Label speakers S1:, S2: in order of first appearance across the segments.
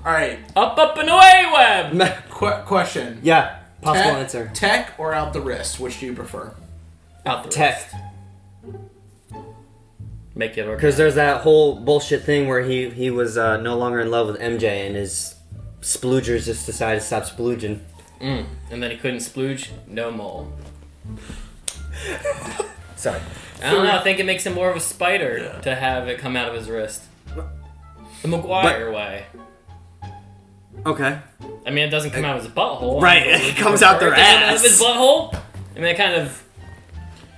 S1: Alright.
S2: Up and away, web!
S1: Question.
S3: Yeah, possible answer.
S1: Tech or out the wrist? Which do you prefer?
S2: Out the
S3: Tech.
S2: wrist. Make it work.
S3: Because there's that whole bullshit thing where he was no longer in love with MJ and his sploogers just decided to stop splooging.
S2: And then he couldn't splooge no more.
S3: Sorry.
S2: I don't know, I think it makes him more of a spider to have it come out of his wrist. The Maguire way.
S3: Okay.
S2: I mean, it doesn't come out of his butthole.
S3: Right, it comes out their ass.
S2: Out of his butthole? I mean, it kind of...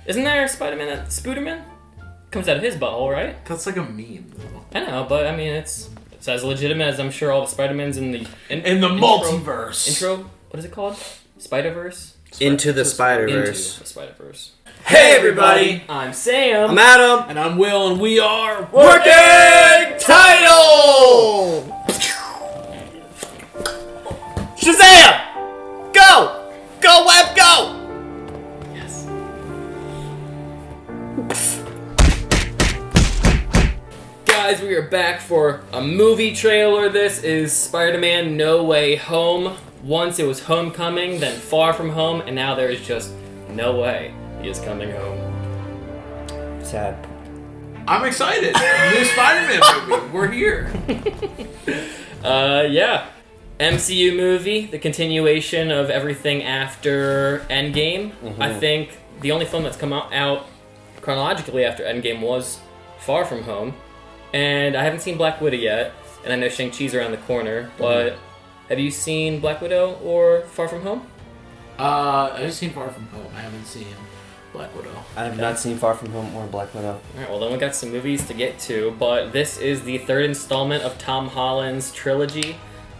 S2: Isn't there a Spider-Man that... Spooderman? Comes out of his butthole, right?
S1: That's like a meme, though.
S2: I know, but I mean, it's as legitimate as I'm sure all the Spider-Mans in the...
S1: In the multiverse.
S2: Intro... What is it called? Spider-Verse?
S3: Into the Spider-Verse.
S2: Into the Spider-Verse.
S3: Hey, everybody!
S2: I'm Sam.
S3: I'm Adam.
S1: And I'm Will, and we are...
S3: Working Title! Shazam! Go! Go, Web, go!
S2: Yes. Guys, we are back for a movie trailer. This is Spider-Man No Way Home. Once it was Homecoming, then Far From Home, and now there is just no way he is coming home.
S3: Sad.
S1: I'm excited. New Spider-Man movie. We're here.
S2: Yeah. MCU movie, the continuation of everything after Endgame.
S3: Mm-hmm.
S2: I think the only film that's come out chronologically after Endgame was Far From Home. And I haven't seen Black Widow yet, and I know Shang-Chi's around the corner, but have you seen Black Widow or Far From Home?
S1: I've seen Far From Home. I haven't seen Black Widow.
S3: I have not seen Far From Home or Black Widow.
S2: Alright, well then we got some movies to get to, but this is the third installment of Tom Holland's trilogy.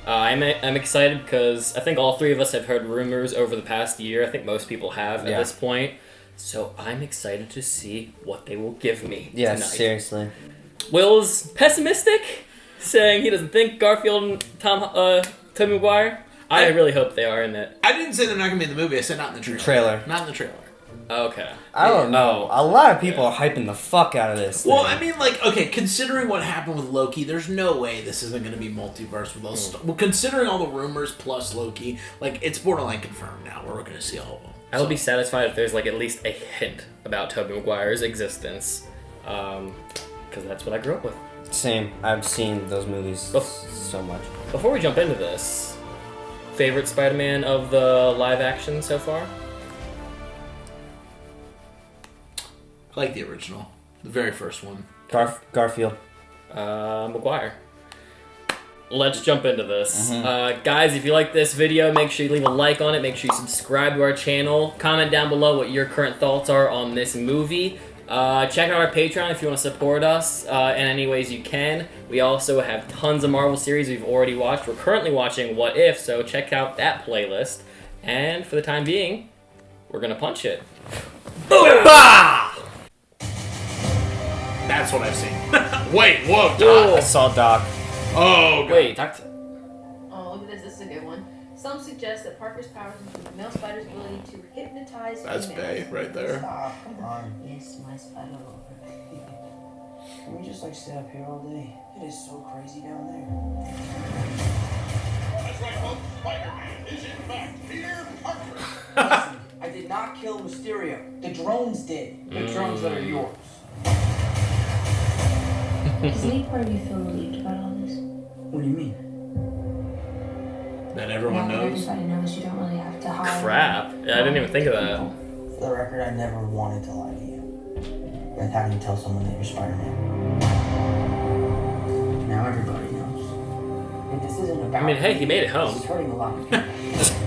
S2: I'm excited because I think all three of us have heard rumors over the past year. I think most people have at this point. So I'm excited to see what they will give me tonight.
S3: Seriously.
S2: Will's pessimistic, saying he doesn't think Garfield and Tobey Maguire. I really hope they are in it.
S1: I didn't say they're not going to be in the movie. I said not in the trailer. Not in the trailer.
S2: Okay.
S3: I don't know. A lot of people are hyping the fuck out of this thing.
S1: Well, I mean, like, okay, considering what happened with Loki, there's no way this isn't going to be multiverse with those. Well, considering all the rumors plus Loki, like, it's borderline confirmed now. We're going to see all of them.
S2: I will be satisfied if there's, like, at least a hint about Tobey Maguire's existence. Because that's what I grew up with.
S3: Same. I've seen those movies so much.
S2: Before we jump into this, favorite Spider-Man of the live action so far?
S1: I like the original. The very first one.
S3: Garfield.
S2: Maguire. Let's jump into this. Guys, if you like this video, make sure you leave a like on it. Make sure you subscribe to our channel. Comment down below what your current thoughts are on this movie. Check out our Patreon if you want to support us in any ways you can. We also have tons of Marvel series we've already watched. We're currently watching What If, so check out that playlist. And for the time being, we're going to punch it.
S3: Boom! Bah!
S1: That's what I've seen. Wait, whoa, Doc.
S3: I saw Doc.
S1: Oh, God.
S2: Wait, Doc.
S4: Oh, look at this. This is a good one. Some suggest that Parker's powers include the male spider's ability to hypnotize
S1: That's
S4: females.
S1: Bay right there.
S5: Stop, come on.
S4: Yes, my spider lover.
S5: Can we just like stay up here all day? It is so crazy down there.
S6: That's right, folks. Spider-Man is in fact Peter Parker.
S5: Listen, I did not kill Mysterio. The drones did. The drones that are yours.
S4: Does any part of you feel relieved about all this?
S5: What do you mean?
S1: That everyone
S4: Now that
S1: knows.
S4: everybody knows you don't really have to hide.
S2: Crap. Yeah, I didn't even think of that.
S5: For the record, I never wanted to lie to you. Like having to tell someone that you're Spider-Man. Now everybody knows. And this isn't about...
S2: I mean, hey, he made it home.
S5: This is hurting a lot of people.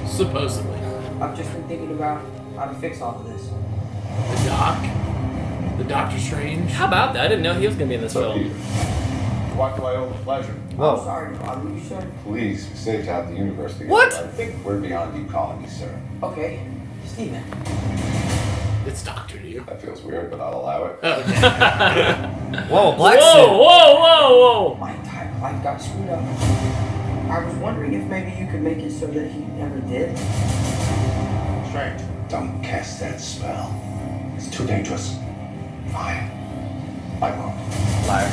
S1: Supposedly.
S5: I've just been thinking about how to fix all of this.
S1: The Doc. The Doctor Strange.
S2: How about that? I didn't know he was going to be in this
S6: So,
S2: film.
S6: Peter, what do I owe the pleasure?
S5: I'm
S3: Whoa.
S5: sorry, Bob. What you said?
S6: Please, we saved half the universe together.
S3: What?
S6: I think we're beyond you calling me sir.
S5: Okay, Steven.
S1: It's Doctor to you.
S6: That feels weird, but I'll allow it.
S3: Whoa, black
S2: Whoa,
S3: suit.
S2: whoa, whoa, whoa!
S5: My entire life got screwed up. I was wondering if maybe you could make it so that he never did.
S6: Strange. Don't cast that spell. It's too dangerous. Fine. I won't.
S3: Liar.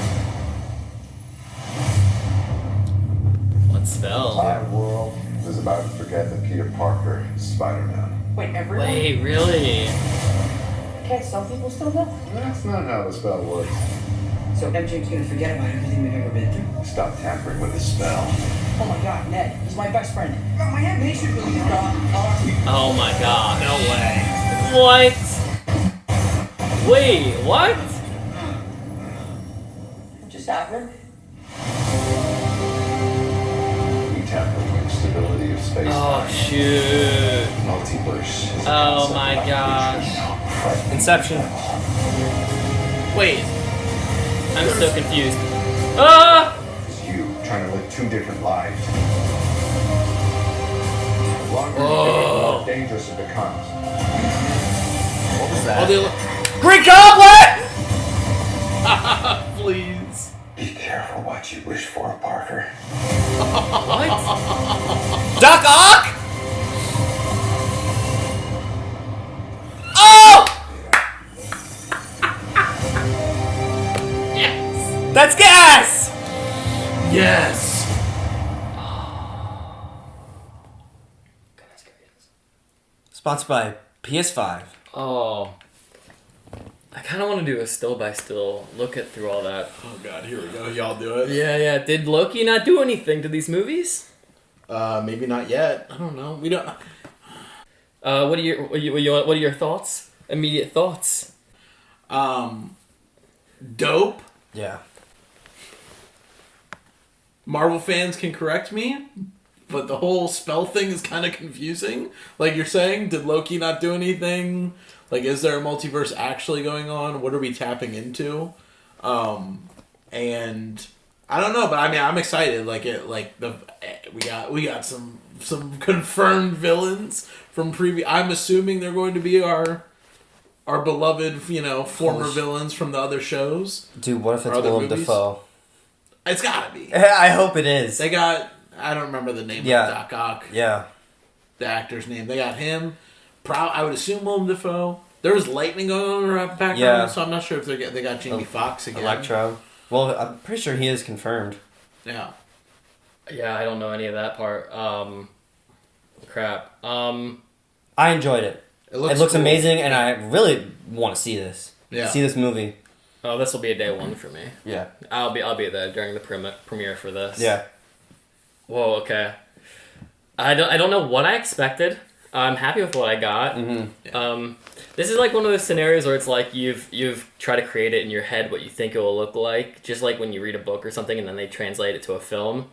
S2: Let's Spell.
S6: My world is about to forget that Peter Parker is Spider-Man.
S5: Wait, everyone?
S2: Wait, really?
S5: Can't some people still know?
S6: That's not how the spell works.
S5: So MJ's gonna forget about everything we've ever been through?
S6: Stop tampering with the spell.
S5: Oh my god, Ned, he's my best friend. My ambition really is gone.
S2: Oh my god.
S1: No way.
S2: What? Wait, what?
S5: What just happened?
S6: You tamper with the stability of space.
S2: Oh shoot.
S6: Multiverse. Is a
S2: Oh
S6: concept
S2: my
S6: about
S2: gosh.
S6: creatures.
S3: Inception.
S1: Wait.
S2: I'm so confused. Ah!
S6: It's you trying to live two different lives. The longer you
S1: Oh.
S6: do it, the more dangerous it becomes.
S3: What was
S1: Oh,
S3: that?
S1: they Green Goblin! Please.
S6: Be careful what you wish for, Parker.
S2: What?
S3: Doc Ock! Oh!
S1: Yes.
S3: That's gas!
S1: Yes.
S3: Sponsored by PS5.
S2: Oh. I kind of want to do a still by still look at through all that.
S1: Oh god, here we go. Y'all do it.
S2: Yeah. Did Loki not do anything to these movies?
S1: Maybe not yet. I don't know. We don't.
S2: What are your thoughts? Immediate thoughts.
S1: Dope.
S3: Yeah.
S1: Marvel fans can correct me, but the whole spell thing is kind of confusing. Like you're saying, did Loki not do anything? Like, is there a multiverse actually going on? What are we tapping into? And I don't know, but I mean, I'm excited. We got some confirmed villains from previous. I'm assuming they're going to be our beloved, former villains from the other shows.
S3: Dude, what if it's
S1: Or other
S3: Willem
S1: movies?
S3: Dafoe?
S1: It's gotta be.
S3: I hope it is.
S1: They got. I don't remember the name
S3: Yeah.
S1: of Doc Ock.
S3: Yeah.
S1: The actor's name. They got him. I would assume Willem Dafoe. There was lightning going on in the background,
S3: Yeah.
S1: so I'm not sure if they got Jamie Foxx again.
S3: Electro. Well, I'm pretty sure he is confirmed.
S1: Yeah.
S2: Yeah, I don't know any of that part. Crap.
S3: I enjoyed it. It looks
S1: cool.
S3: amazing, and I really want to see this.
S1: Yeah.
S3: See this movie.
S2: Oh, this will be a day one for me.
S3: Yeah.
S2: I'll be there during the premiere for this.
S3: Yeah.
S2: Whoa. Okay. I don't know what I expected. I'm happy with what I got.
S3: Mm-hmm.
S2: This is like one of those scenarios where it's like you've tried to create it in your head what you think it will look like, just like when you read a book or something and then they translate it to a film.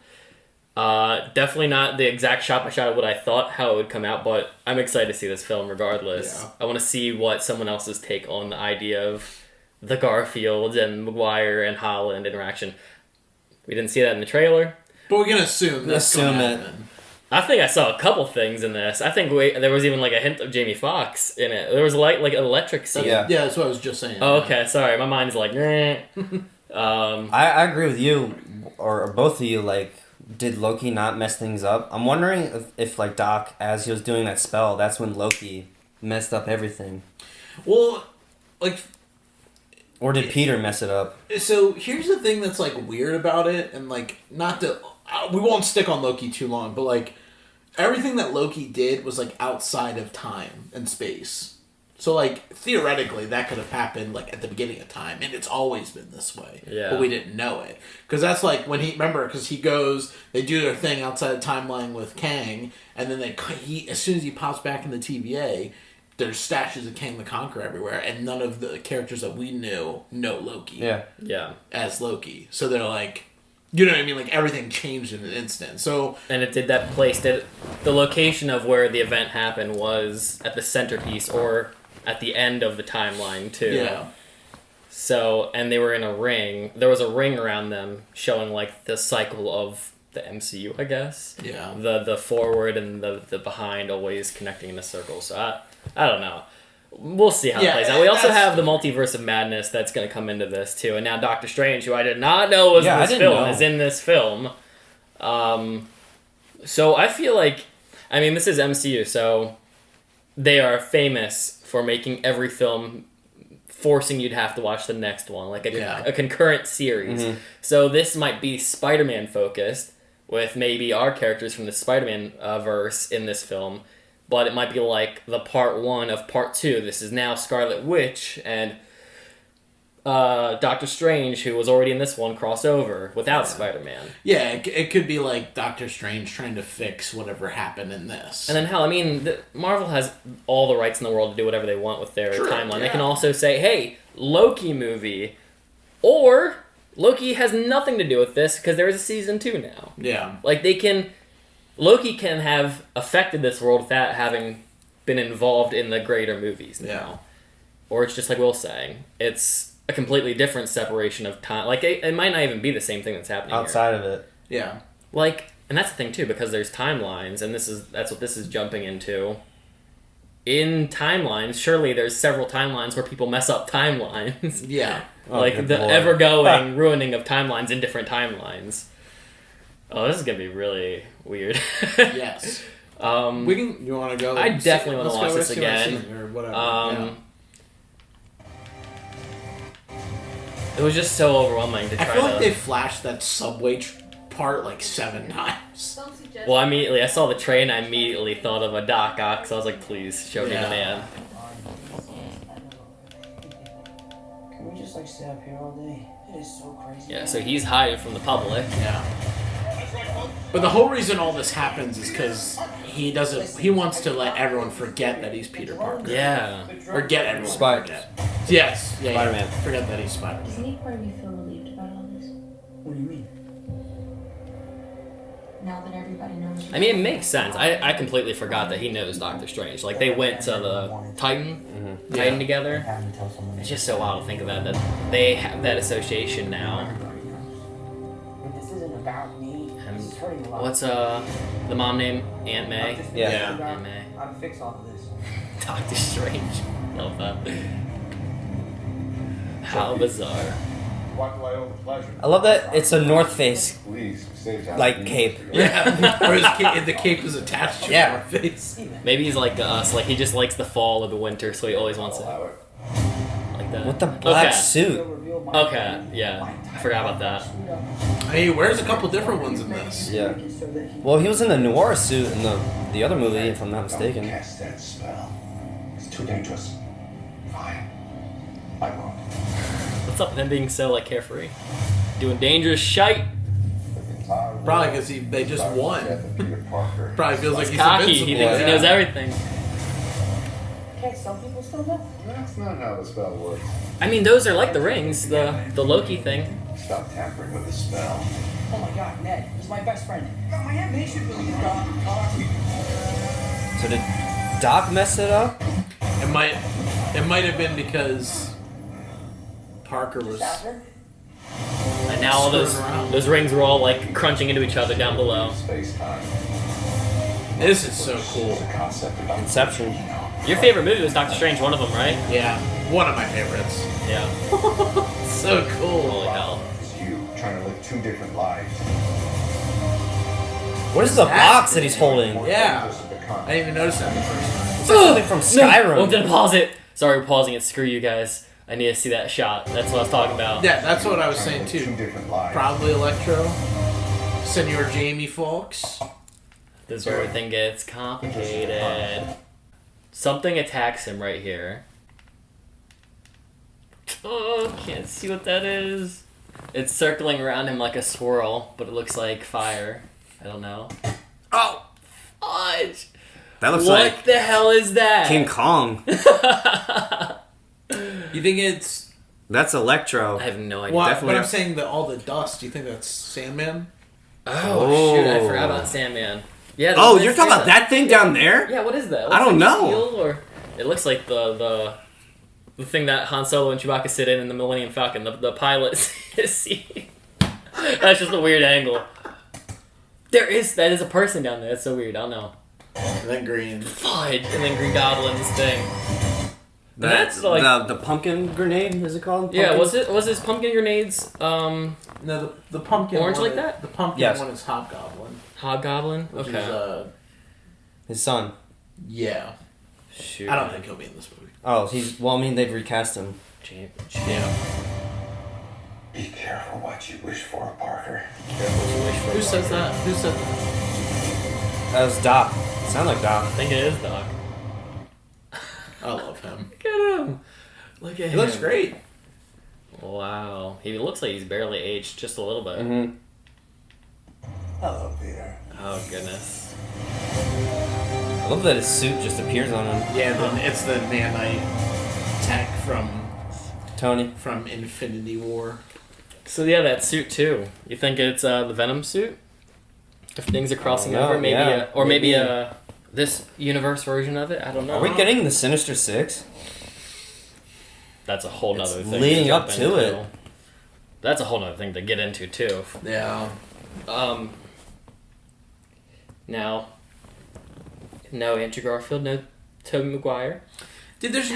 S2: Definitely not the exact shot by shot of what I thought how it would come out, but I'm excited to see this film regardless.
S1: Yeah.
S2: I want to see what someone else's take on the idea of the Garfield and Maguire and Holland interaction. We didn't see that in the trailer.
S1: But we're gonna assume that's
S3: Assume
S1: gonna
S3: it.
S1: happen.
S2: I think I saw a couple things in this. I think there was even like a hint of Jamie Foxx in it. There was like an electric scene.
S3: Yeah.
S1: Yeah, that's what I was just saying.
S2: Oh, okay. Sorry, my mind's like.
S3: I agree with you, or both of you. Like, did Loki not mess things up? I'm wondering if like Doc, as he was doing that spell, that's when Loki messed up everything.
S1: Well, like,
S3: Or did Peter mess it up?
S1: so here's the thing that's like weird about it, and like not to we won't stick on Loki too long, but like everything that Loki did was like outside of time and space. So like theoretically that could have happened like at the beginning of time, and it's always been this way.
S2: Yeah.
S1: But we didn't know it because that's like when because he goes, they do their thing outside the timeline with Kang, and then as soon as he pops back in the TVA. There's stashes of Kang the Conqueror everywhere, and none of the characters that we knew know Loki.
S2: Yeah.
S1: As Loki. So they're like, you know what I mean? Like everything changed in an instant. So
S2: And it did that place that the location of where the event happened was at the centerpiece or at the end of the timeline too.
S1: yeah,
S2: So, and they were in a ring. There was a ring around them showing like the cycle of the MCU, I guess.
S1: yeah.
S2: The forward and the behind always connecting in a circle. So I don't know. We'll see how it
S1: Yeah,
S2: plays out. We also
S1: that's-
S2: have the multiverse of madness that's going to come into this too. And now Doctor Strange, who I did not know was
S3: Yeah,
S2: in
S3: I
S2: this
S3: didn't
S2: film,
S3: know.
S2: is in this film. So I feel like, I mean, this is MCU, so they are famous for making every film forcing you to have to watch the next one, like a concurrent series.
S3: Mm-hmm.
S2: So this might be Spider-Man focused, with maybe our characters from the Spider-Man verse in this film, but it might be like the part 1 of part 2. This is now Scarlet Witch and Doctor Strange, who was already in this one, crossover without Spider-Man.
S1: Yeah, it could be like Doctor Strange trying to fix whatever happened in this.
S2: And then hell, I mean, Marvel has all the rights in the world to do whatever they want with their timeline. They can also say, hey, Loki movie, or Loki has nothing to do with this because there is a season 2 now.
S1: Yeah.
S2: Like, Loki can have affected this world without having been involved in the greater movies now.
S1: Yeah.
S2: Or it's just like Will's saying, it's a completely different separation of time. Like, it might not even be the same thing that's happening
S3: outside of it.
S1: Yeah.
S2: Like, and that's the thing too, because there's timelines, and that's what this is jumping into. In timelines, surely there's several timelines where people mess up timelines.
S1: Yeah.
S2: Like the ever-going ruining of timelines in different timelines. Oh, this is gonna be really weird.
S1: Yes. You want to go?
S2: I definitely want to watch this
S1: see
S2: again.
S1: or whatever.
S2: It was just so overwhelming to try
S1: I feel like
S2: to...
S1: they flashed that subway part like 7 times.
S4: Some suggest
S2: Well, I saw the train, I immediately thought of a Doc Ock, so I was like, please, show me the man.
S5: Can we just like stay up here all day? It is so crazy.
S2: Yeah, so he's hiding from the public.
S1: Yeah.
S6: That's right, folks.
S1: But the whole reason all this happens is because he wants to let everyone forget that he's Peter Parker.
S2: Yeah.
S1: Or get everyone to
S3: Spider-
S1: forget. Yes. Yeah,
S3: Spider-Man.
S1: Yeah. Forget that he's
S4: Does
S1: Spider-Man.
S4: any part of you feel relieved about all this?
S5: What do you mean?
S4: Now that everybody knows.
S2: I mean, it makes sense. I completely forgot that he knows Doctor Strange. Like, they went to the Titan
S1: Yeah.
S2: together.
S5: Having to tell someone.
S2: It's just so wild to think of that they have that association now.
S5: Everybody knows. This isn't about me.
S2: And
S5: It's hurting a lot.
S2: what's the mom name? Aunt May?
S3: Yeah.
S2: Aunt May.
S5: I'd fix all of this.
S2: Doctor Strange. Love that. How bizarre.
S6: What do I owe the pleasure?
S3: I love that it's a North Face
S6: Please, save that.
S3: like cape.
S1: Yeah. Or the cape is attached to
S3: Yeah.
S1: her face.
S2: Maybe he's like us. Like, he just likes the fall or the winter, so he always wants it
S6: Allow it.
S2: like that.
S3: With the black
S2: Okay.
S3: suit.
S2: Okay, yeah. I forgot about that.
S1: He wears a couple different ones in this.
S3: Yeah. Well, he was in the noir suit in the other movie, if I'm not
S6: Don't
S3: mistaken.
S6: cast that spell. It's too dangerous. Fine. I won't.
S2: What's up with him being so, like, carefree? Doing dangerous shite.
S6: The entire
S1: Probably
S6: world
S1: because they just
S6: starts
S1: won.
S6: death of Peter Parker.
S1: Probably feels like
S2: He's
S1: he's
S2: cocky.
S1: invincible.
S2: He thinks he knows everything.
S5: Can't some people still know?
S6: That's not how the spell works.
S2: I mean, those are like the rings, the Loki thing.
S6: Stop tampering with the spell.
S5: Oh my god, Ned, he's my best friend. Not my enemy. They should believe God.
S3: So did Doc mess it up?
S1: It might have been because Parker was.
S2: And now all those rings were all, like, crunching into each other down below.
S6: Space-time.
S1: This is so cool.
S6: It's a concept about
S3: Inception.
S2: Your favorite movie was Doctor Strange, one of them, right?
S1: Yeah, one of my favorites.
S2: Yeah.
S1: So cool.
S2: Holy hell.
S6: It's you trying to live 2 different lives.
S3: What is the box that he's holding?
S6: More
S1: Yeah.
S6: dangerous to become.
S1: I didn't even notice that the first time.
S3: It's like something from Skyrim.
S2: Oh, didn't pause it. Sorry, we're pausing it. Screw you guys. I need to see that shot. That's what I was talking about.
S1: Yeah, that's what I was saying
S6: Trying to live
S1: too.
S6: 2 different lives.
S1: Probably Electro, Senor Jamie Foxx.
S2: This is where everything gets complicated. Something attacks him right here. Oh, can't see what that is. It's circling around him like a swirl, but it looks like fire. I don't know. Oh, fudge!
S3: That looks
S2: What
S3: like
S2: the hell is that?
S3: King Kong.
S1: You think it's?
S3: That's Electro.
S2: I have no idea.
S1: Well,
S3: definitely-
S1: but I'm saying that all the dust. Do you think that's Sandman?
S2: Oh, shoot, I
S3: Oh.
S2: forgot about Sandman. Yeah.
S3: Oh,
S2: there's
S3: you're talking about
S2: Sandman.
S3: that thing down there?
S2: Yeah, what is that?
S3: I don't
S2: Looks like
S3: know.
S2: steel, or it looks like the thing that Han Solo and Chewbacca sit in the Millennium Falcon. The pilot seat. That's just a weird angle. That is a person down there. That's so weird. I don't know.
S1: And then green.
S2: Fudge, and then Green Goblin's thing.
S3: That's
S2: like-
S3: the pumpkin grenade, is it called?
S2: Yeah,
S3: Pumpkin?
S2: was his pumpkin grenades
S1: No, the pumpkin.
S2: Orange
S1: one
S2: like that?
S1: The pumpkin
S3: Yes.
S1: one is Hobgoblin.
S2: Hobgoblin?
S1: Which
S2: Okay.
S1: is
S3: His son.
S1: yeah.
S2: Shoot.
S1: I don't think he'll be in this movie.
S3: Oh, they've recast him.
S2: James.
S1: Yeah.
S6: Be careful what you wish for, Parker.
S1: Who says that? Who said that?
S3: That was Doc. Sound like Doc.
S2: I think it is Doc.
S1: I love him.
S2: Look at him. Look at him.
S1: He looks great.
S2: Wow. He looks like he's barely aged just a little bit.
S3: Mm-hmm.
S6: Hello, Peter.
S2: Oh, goodness.
S3: I love that his suit just appears on him.
S1: Yeah, it's the nanite tech from
S3: Tony.
S1: Infinity War.
S2: So, yeah, that suit, too. You think it's the Venom suit? If things are crossing
S3: know,
S2: over? Maybe,
S3: yeah.
S2: or maybe this universe version of it? I don't know.
S3: Are we getting the Sinister Six?
S2: That's a whole nother
S3: It's
S2: thing.
S3: leading
S2: jump
S3: up to
S2: into.
S3: it.
S2: That's a whole nother thing to get into, too.
S1: Yeah.
S2: Now, no Andrew Garfield, no Tobey Maguire.
S1: Dude, there's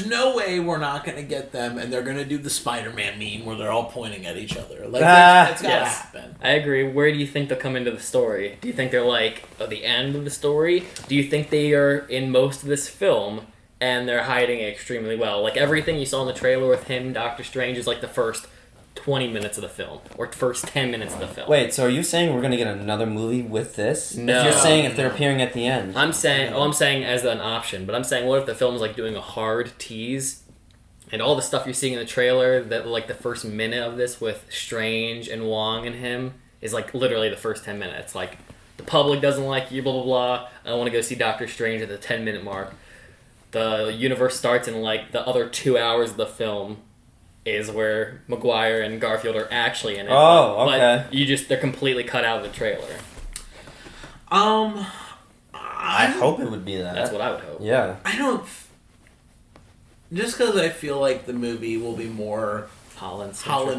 S1: no way we're not gonna get them, and they're gonna do the Spider-Man meme where they're all pointing at each other. Like that's gotta
S2: Yes.
S1: happen.
S2: I agree. Where do you think they'll come into the story? Do you think they're like at the end of the story? Do you think they are in most of this film and they're hiding it extremely well? Like everything you saw in the trailer with him, Doctor Strange, is like the first 20 minutes of the film or first 10 minutes of the film.
S3: Wait, so are you saying we're gonna get another movie with this?
S2: No.
S3: If you're saying if they're appearing at the end.
S2: I'm saying as an option, but I'm saying what if the film's like doing a hard tease and all the stuff you're seeing in the trailer that like the first minute of this with Strange and Wong and him is like literally the first 10 minutes. Like the public doesn't like you, blah blah blah. I want to go see Doctor Strange at the 10-minute mark. The universe starts in like the other 2 hours of the film is where Maguire and Garfield are actually in it.
S3: Oh, okay.
S2: But they're completely cut out of the trailer.
S3: I hope it would be that.
S2: That's what I would hope.
S3: Yeah.
S1: I don't. Just because I feel like the movie will be more
S2: Holland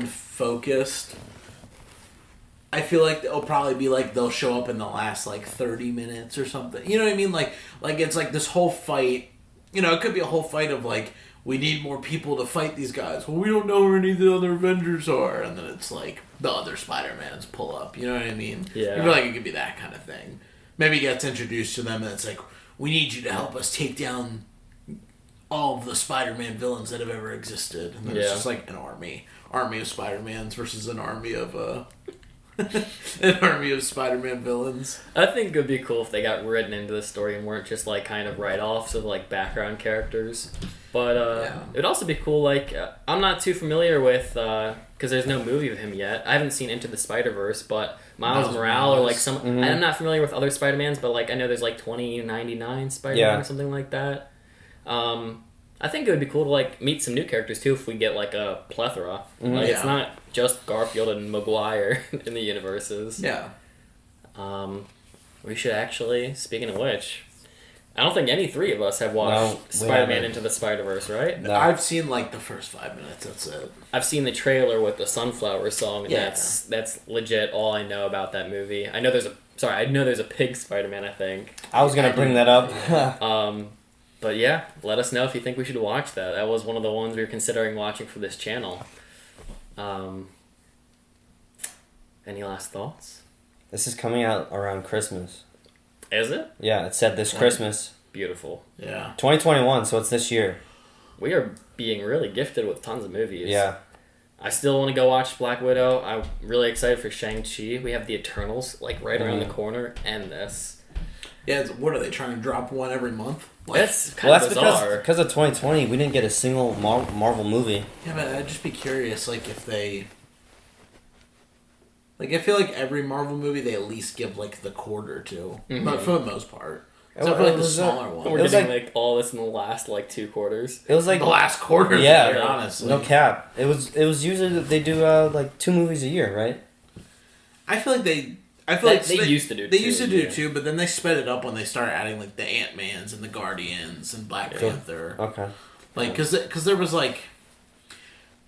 S1: focused. I feel like it'll probably be like they'll show up in the last like 30 minutes or something. You know what I mean? Like it's like this whole fight. You know, it could be a whole fight of like, we need more people to fight these guys. Well, we don't know where any of the other Avengers are. And then it's like the other Spider-Mans pull up. You know what I mean?
S2: Yeah.
S1: I feel like it could be that kind of thing. Maybe he gets introduced to them and it's like, we need you to help us take down all of the Spider-Man villains that have ever existed. And then it's just like an army of Spider-Mans versus an army of an army of Spider-Man villains.
S2: I think it would be cool if they got written into the story and weren't just like kind of write-offs of like background characters. But it would also be cool. Like I'm not too familiar with because there's no movie of him yet. I haven't seen Into the Spider-Verse, but Miles Morales or like some.
S3: Mm-hmm.
S2: I'm not familiar with other Spider-Mans, but like I know there's like 2099 Spider-Man or something like that. I think it would be cool to like meet some new characters too if we get like a plethora.
S3: Mm-hmm.
S2: Like it's not just Garfield and Maguire in the universes.
S1: Yeah.
S2: We should actually, speaking of which, I don't think any three of us have watched
S3: No, we
S2: Spider-Man
S3: haven't.
S2: Into the Spider-Verse, right?
S3: No.
S1: I've seen like the first 5 minutes. That's it.
S2: I've seen the trailer with the Sunflower song, and
S1: Yeah.
S2: that's legit all I know about that movie. I know there's a pig Spider-Man, I think.
S3: I was gonna bring that up.
S2: But yeah, let us know if you think we should watch that. That was one of the ones we were considering watching for this channel. Any last thoughts?
S3: This is coming out around Christmas.
S2: Is it?
S3: Yeah, it said this Christmas.
S2: Beautiful.
S1: Yeah.
S3: 2021, so it's this year.
S2: We are being really gifted with tons of movies.
S3: Yeah.
S2: I still want to go watch Black Widow. I'm really excited for Shang-Chi. We have the Eternals like right around the corner, and this.
S1: Yeah. What are they trying to drop one every month? Like,
S2: That's kind of bizarre.
S3: because of 2020, we didn't get a single Marvel movie.
S1: yeah, but I'd just be curious, like if they. Like I feel like every Marvel movie they at least give like the quarter to, but for the most part. Except for like the smaller
S2: We're
S1: ones.
S3: was
S2: getting
S3: like-
S2: like all this in the last like 2 quarters.
S3: It was like
S1: The last quarter,
S3: Yeah.
S1: of the year, honestly.
S3: no cap. It was usually they do like 2 movies a year, right?
S1: I feel like they
S2: used to do
S1: They
S2: two
S1: used to
S2: a
S1: do
S2: year.
S1: 2, but then they sped it up when they started adding like the Ant-Mans and the Guardians and Black Panther.
S3: Okay.
S1: Like, because there was like,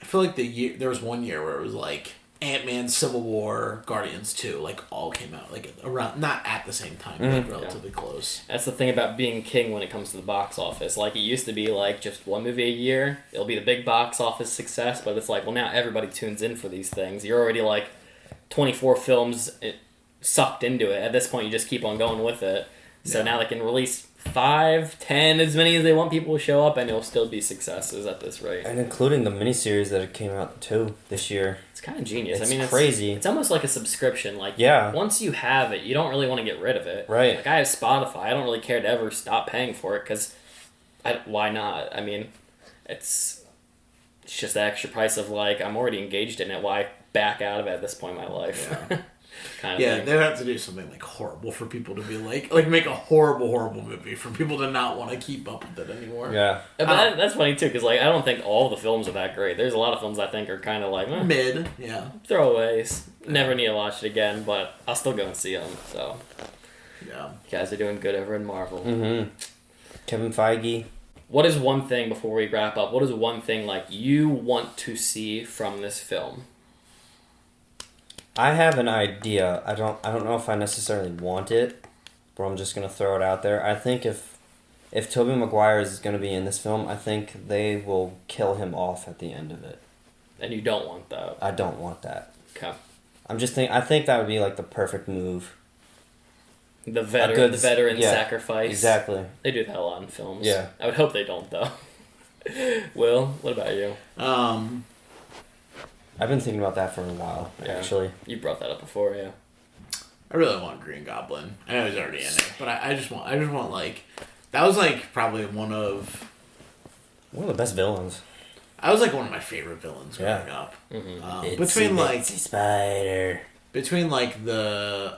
S1: I feel like there was one year where it was like Ant-Man, Civil War, Guardians 2, like all came out like around, not at the same time, but like, relatively close.
S2: That's the thing about being king when it comes to the box office. Like it used to be like just one movie a year. It'll be the big box office success, but it's like, well, now everybody tunes in for these things. You're already like 24 films sucked into it. At this point, you just keep on going with it. So
S1: Yeah.
S2: now they can release 5, 10, as many as they want people to show up, and it'll still be successes at this rate.
S3: And including the miniseries that came out too this year.
S2: It's kind of genius.
S3: It's
S2: I mean,
S3: crazy.
S2: It's almost like a subscription. Like,
S3: Yeah.
S2: once you have it, you don't really want to get rid of it.
S3: Right.
S2: Like, I have Spotify. I don't really care to ever stop paying for it because, why not? I mean, it's just the extra price of like I'm already engaged in it. Why back out of it at this point in my life?
S1: Yeah.
S2: Kind of
S1: Yeah,
S2: thing.
S1: they would have to do something like horrible for people to be like make a horrible movie for people to not want to keep up with it anymore.
S3: Yeah.
S2: But that's funny too, because like I don't think all the films are that great. There's a lot of films I think are kind of like
S1: Mid, yeah.
S2: throwaways. Never need to watch it again, but I'll still go and see them. So
S1: Yeah.
S2: you guys are doing good over in Marvel.
S3: Mm-hmm. Kevin Feige.
S2: What is one thing before we wrap up? What is one thing like you want to see from this film?
S3: I have an idea. I don't know if I necessarily want it, but I'm just gonna throw it out there. I think if Tobey Maguire is gonna be in this film, I think they will kill him off at the end of it.
S2: And you don't want that.
S3: I don't want that.
S2: Okay.
S3: I think that would be like the perfect move.
S2: The
S3: good-
S2: veteran
S3: yeah,
S2: sacrifice.
S3: Exactly.
S2: They do that a lot in films.
S3: Yeah.
S2: I would hope they don't though. Will, what about you?
S3: I've been thinking about that for a while,
S2: Yeah.
S3: actually.
S2: You brought that up before, yeah.
S1: I really want Green Goblin. I know he's already in it, but I just want like that was like probably one of
S3: One of the best villains.
S1: I was like one of my favorite villains growing
S3: Yeah.
S1: up.
S2: Mm-hmm.
S1: Between like
S3: Spider.
S1: between like the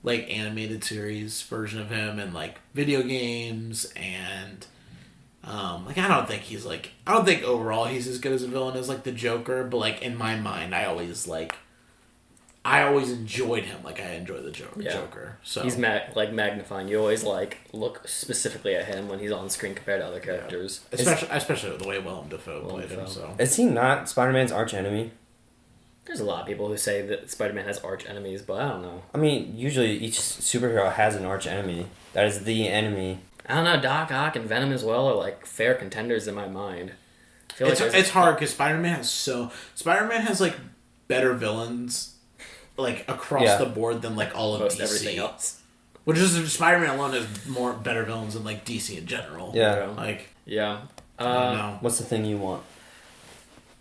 S1: like animated series version of him and like video games and like I don't think overall he's as good as a villain as like the Joker, but like in my mind I always enjoyed him like I enjoy the
S2: Yeah.
S1: Joker. So
S2: He's magnifying. You always like look specifically at him when he's on screen compared to other characters.
S1: especially with the way Willem Dafoe played him.
S2: Dafoe.
S1: So
S3: Is he not Spider-Man's arch enemy?
S2: There's a lot of people who say that Spider-Man has arch enemies, but I don't know.
S3: I mean, usually each superhero has an arch enemy. That is the enemy.
S2: I don't know. Doc Ock and Venom as well are like fair contenders in my mind. I feel like
S1: it's hard because Spider-Man has like better villains like across
S3: Yeah.
S1: the board than like all of
S2: most
S1: DC.
S2: everything else.
S1: Which is Spider-Man alone has more better villains than like DC in general.
S3: Yeah.
S1: Like
S2: Yeah.
S1: I don't know.
S3: What's the thing you want?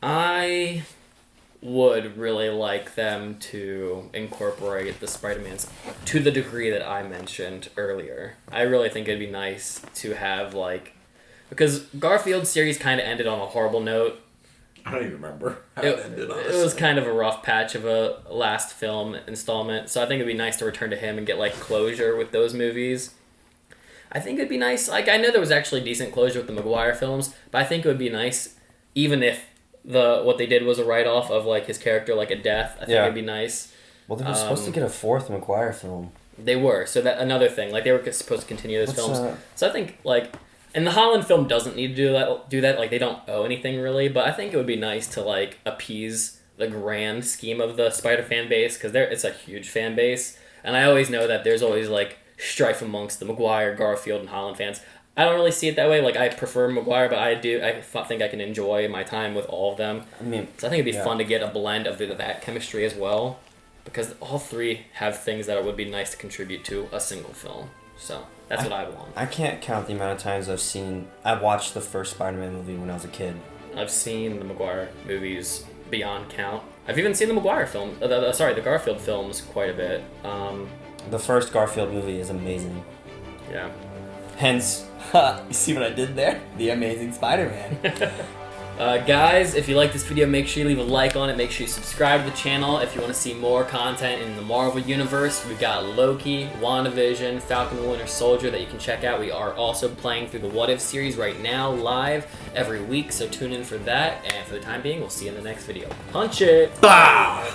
S2: I would really like them to incorporate the Spider-Mans to the degree that I mentioned earlier. I really think it'd be nice to have like because Garfield series kind of ended on a horrible note.
S1: I don't even remember how
S2: It,
S1: it ended.
S2: it was kind of a rough patch of a last film installment, so I think it'd be nice to return to him and get like closure with those movies. I think it'd be nice. Like I know there was actually decent closure with the Maguire films, but I think it would be nice even if what they did was a write-off of like his character like a death. I think
S3: Yeah.
S2: it'd be nice.
S3: Well, they were supposed to get a fourth Maguire film.
S2: They were, so that another thing. Like they were supposed to continue those
S3: What's,
S2: films. So I think like and the Holland film doesn't need to do that. Like they don't owe anything really, but I think it would be nice to like appease the grand scheme of the Spider fan base because it's a huge fan base, and I always know that there's always like strife amongst the Maguire, Garfield, and Holland fans. I don't really see it that way. Like I prefer Maguire, but I think I can enjoy my time with all of them.
S3: I mean,
S2: So I think it'd be
S3: yeah.
S2: fun to get a blend of that chemistry as well, because all three have things that would be nice to contribute to a single film. So that's what I want.
S3: I can't count the amount of times I watched the first Spider-Man movie when I was a kid.
S2: I've seen the Maguire movies beyond count. I've even seen the Maguire film. The Garfield films quite a bit.
S3: The first Garfield movie is amazing.
S2: Yeah.
S3: Hence, you see what I did there? The Amazing Spider-Man.
S2: Guys, if you like this video, make sure you leave a like on it. Make sure you subscribe to the channel. If you want to see more content in the Marvel Universe, we've got Loki, WandaVision, Falcon and Winter Soldier that you can check out. We are also playing through the What If series right now, live every week, so tune in for that. And for the time being, we'll see you in the next video. Punch it!
S1: Bah!